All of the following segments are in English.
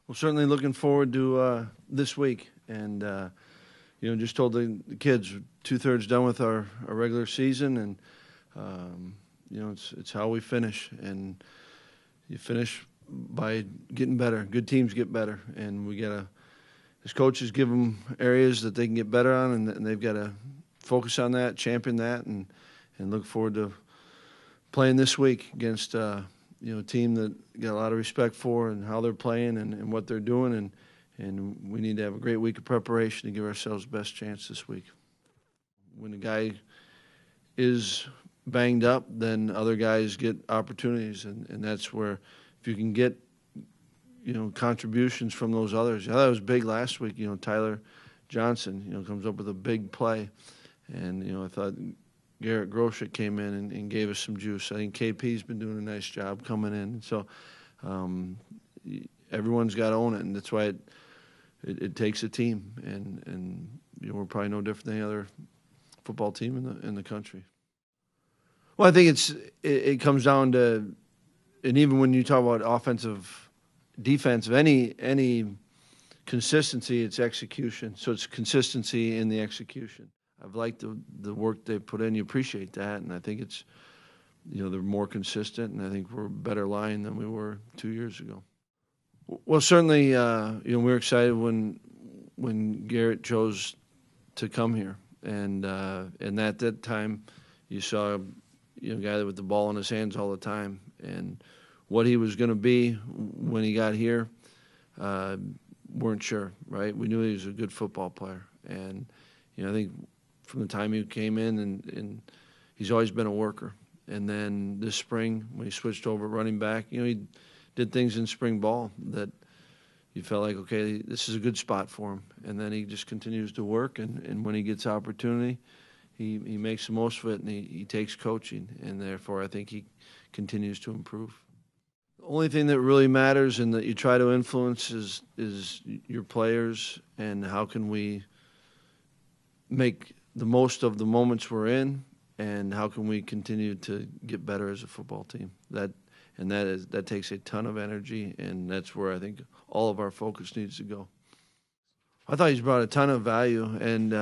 Well, certainly looking forward to this week, and just told the kids 2/3 done with our regular season, and it's how we finish, and you finish by getting better. Good teams get better, and we gotta, as coaches, give them areas that they can get better on, and they've got to focus on that, champion that, and look forward to playing this week against a team that got a lot of respect for and how they're playing and what they're doing, and we need to have a great week of preparation to give ourselves the best chance this week. When a guy is banged up, then other guys get opportunities, and that's where if you can get contributions from those others. That was big last week. Tyler Johnson comes up with a big play, and I thought Garret Groshek came in and gave us some juice. I think KP's been doing a nice job coming in. So everyone's got to own it, and that's why it takes a team. And we're probably no different than any other football team in the country. Well, I think it comes down to, and even when you talk about offensive, defensive, any consistency, it's execution. So it's consistency in the execution. I've liked the work they put in. You appreciate that, and I think it's they're more consistent, and I think we're a better line than we were 2 years ago. Well, certainly, we were excited when Garret chose to come here, and at that time, you saw a guy with the ball in his hands all the time, and what he was going to be when he got here, weren't sure. Right? We knew he was a good football player, and I think from the time he came in, and he's always been a worker. And then this spring, when he switched over running back, he did things in spring ball that you felt like, okay, this is a good spot for him. And then he just continues to work, and when he gets opportunity, he makes the most of it, and he takes coaching, and therefore I think he continues to improve. The only thing that really matters and that you try to influence is your players, and how can we make the most of the moments we're in, and how can we continue to get better as a football team. That takes a ton of energy, and that's where I think all of our focus needs to go. I thought he's brought a ton of value, and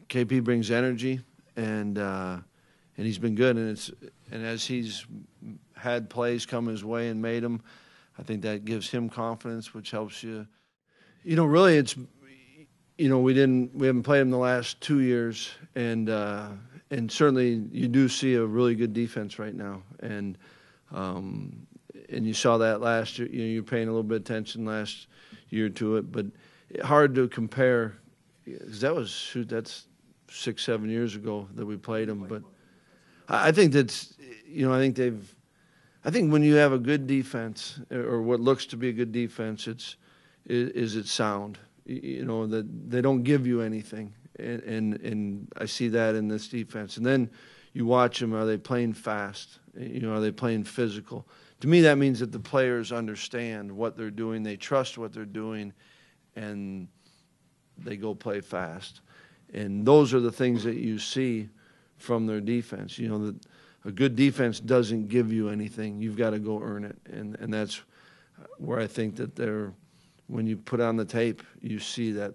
KP brings energy, and he's been good, and as he's had plays come his way and made them, I think that gives him confidence, which helps you. Really, it's. We haven't played him the last 2 years, and certainly you do see a really good defense right now, and you saw that last year. You're paying a little bit of attention last year to it, but hard to compare, because that's 6-7 years ago that we played him. But I think I think when you have a good defense, or what looks to be a good defense, is it sound. That they don't give you anything, and I see that in this defense. And then you watch them: are they playing fast? Are they playing physical? To me, that means that the players understand what they're doing, they trust what they're doing, and they go play fast. And those are the things that you see from their defense. That a good defense doesn't give you anything; you've got to go earn it, and that's where I think that they're. When you put on the tape, you see that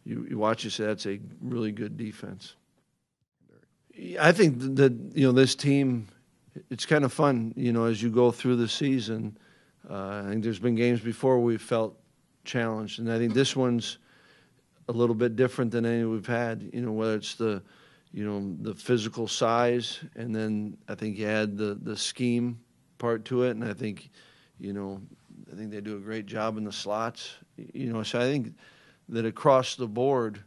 you watch, you say that's a really good defense. I think that this team, it's kind of fun. As you go through the season, I think there's been games before we felt challenged, and I think this one's a little bit different than any we've had. Whether it's the physical size, and then I think you add the scheme part to it, and I think they do a great job in the slots. So I think that across the board,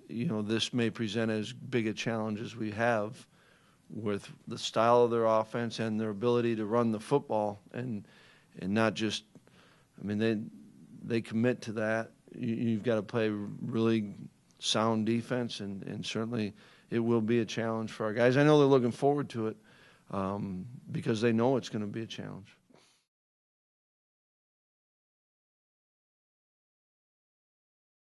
this may present as big a challenge as we have with the style of their offense and their ability to run the football, and not just. They commit to that. You've got to play really sound defense, and certainly it will be a challenge for our guys. I know they're looking forward to it, because they know it's going to be a challenge.